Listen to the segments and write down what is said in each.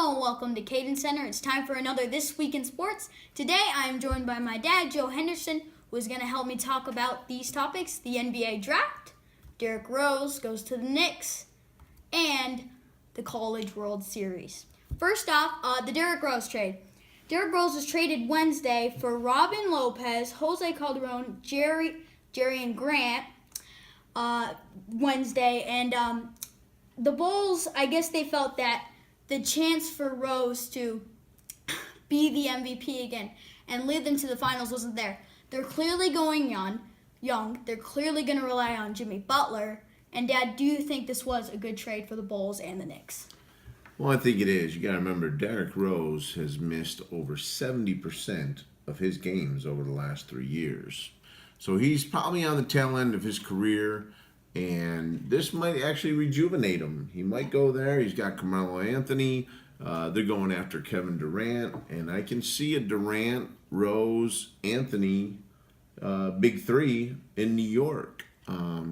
Hello and welcome to CadenCenter. It's time for another This Week in Sports. Today I am joined by my dad, Joe Henderson, who is going to help me talk about these topics: the NBA draft, Derrick Rose goes to the Knicks, and the College World Series. First off, the Derrick Rose trade. Derrick Rose was traded Wednesday for Robin Lopez, Jose Calderon, Jerrion Grant Wednesday, and the Bulls, I guess they felt that the chance for Rose to be the MVP again and lead them to the finals wasn't there. They're clearly going young. They're clearly going to rely on Jimmy Butler. And, Dad, do you think this was a good trade for the Bulls and the Knicks? Well, I think it is. You got to remember, Derrick Rose has missed over 70% of his games over the last 3 years. So he's probably on the tail end of his career, and this might actually rejuvenate him. He might go there. He's got Carmelo Anthony. They're going after Kevin Durant, and I can see a Durant, Rose, Anthony big three in New York.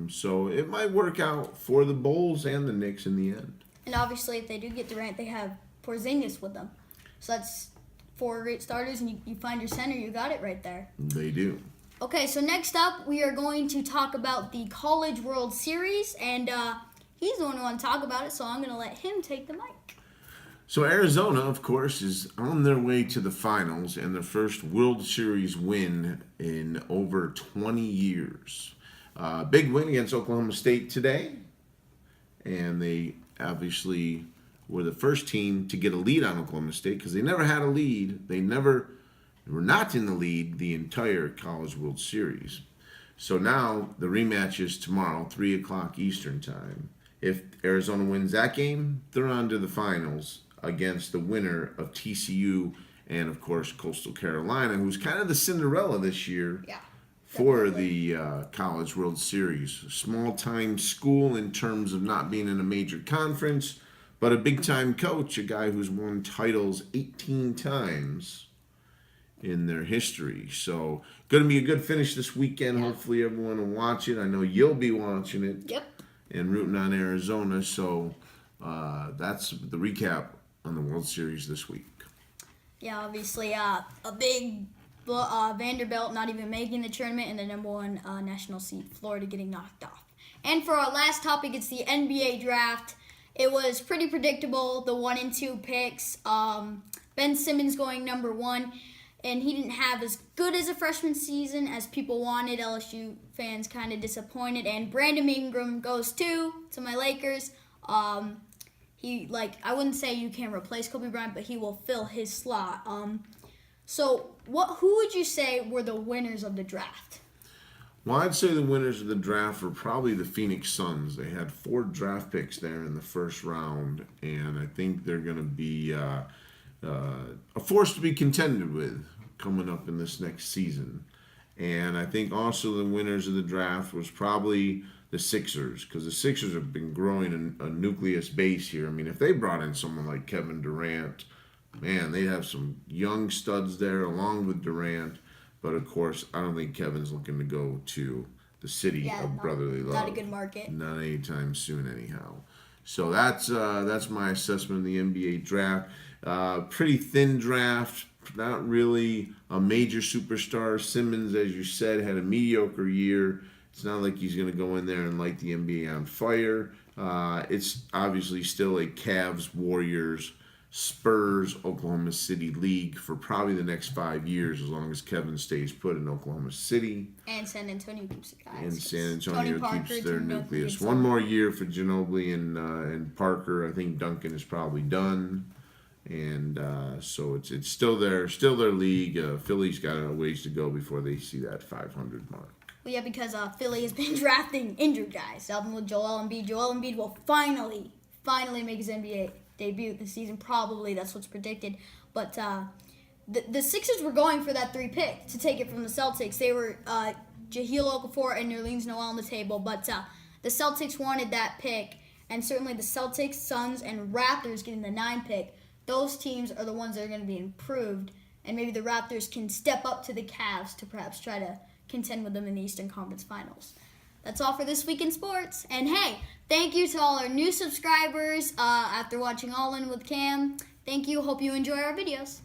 So it might work out for the Bulls and the Knicks in the end. And obviously, if they do get Durant, they have Porzingis with them. So that's 4 great starters, and you find your center, you got it right there. They do. Okay, so next up, we are going to talk about the College World Series, and he's the one who wants to talk about it, so I'm going to let him take the mic. So Arizona, of course, is on their way to the finals and their first World Series win in over 20 years. Big win against Oklahoma State today, and they obviously were the first team to get a lead on Oklahoma State because they never had a lead. They were not in the lead the entire College World Series. So now the rematch is tomorrow, 3 o'clock Eastern time. If Arizona wins that game, they're on to the finals against the winner of TCU and, of course, Coastal Carolina, who's kind of the Cinderella this year for the College World Series. Small-time school in terms of not being in a major conference, but a big-time coach, a guy who's won titles 18 times in their history. So going to be a good finish this weekend. Hopefully everyone will watch it. I know you'll be watching it. Yep. And rooting on Arizona. So that's the recap on the World Series this week. Yeah, obviously a big Vanderbilt not even making the tournament, and the number one national seed, Florida, getting knocked off. And for our last topic, it's the NBA draft. It was pretty predictable, the 1 and 2 picks. Ben Simmons going number 1. And he didn't have as good as a freshman season as people wanted. LSU fans kind of disappointed. And Brandon Ingram goes to my Lakers. I wouldn't say you can replace Kobe Bryant, but he will fill his slot. So who would you say were the winners of the draft? Well, I'd say the winners of the draft were probably the Phoenix Suns. They had 4 draft picks there in the first round, and I think they're going to be a force to be contended with coming up in this next season. And I think also the winners of the draft was probably the Sixers, because the Sixers have been growing a nucleus base here. I mean, if they brought in someone like Kevin Durant, man, they'd have some young studs there along with Durant. But, of course, I don't think Kevin's looking to go to the city of brotherly love. Not a good market. Not anytime soon, anyhow. So that's my assessment of the NBA draft. Pretty thin draft. Not really a major superstar. Simmons, as you said, had a mediocre year. It's not like he's going to go in there and light the NBA on fire. It's obviously still a Cavs, Warriors, Spurs, Oklahoma City league for probably the next 5 years, as long as Kevin stays put in Oklahoma City. And San Antonio keeps it guys. And San Antonio keeps their nucleus. One One more year for Ginobili and Parker. I think Duncan is probably done. And so it's still their league. Philly's got a ways to go before they see that 500 mark. Well, yeah, because Philly has been drafting injured guys. Starting with Joel Embiid. Joel Embiid will finally make his NBA debut this season. Probably, that's what's predicted. But the Sixers were going for that 3 pick to take it from the Celtics. They were Jahlil Okafor and Nerlens Noel on the table. But the Celtics wanted that pick. And certainly the Celtics, Suns, and Raptors getting the 9 pick. Those teams are the ones that are going to be improved, and maybe the Raptors can step up to the Cavs to perhaps try to contend with them in the Eastern Conference Finals. That's all for This Week in Sports. And hey, thank you to all our new subscribers after watching All In with Cam. Thank you. Hope you enjoy our videos.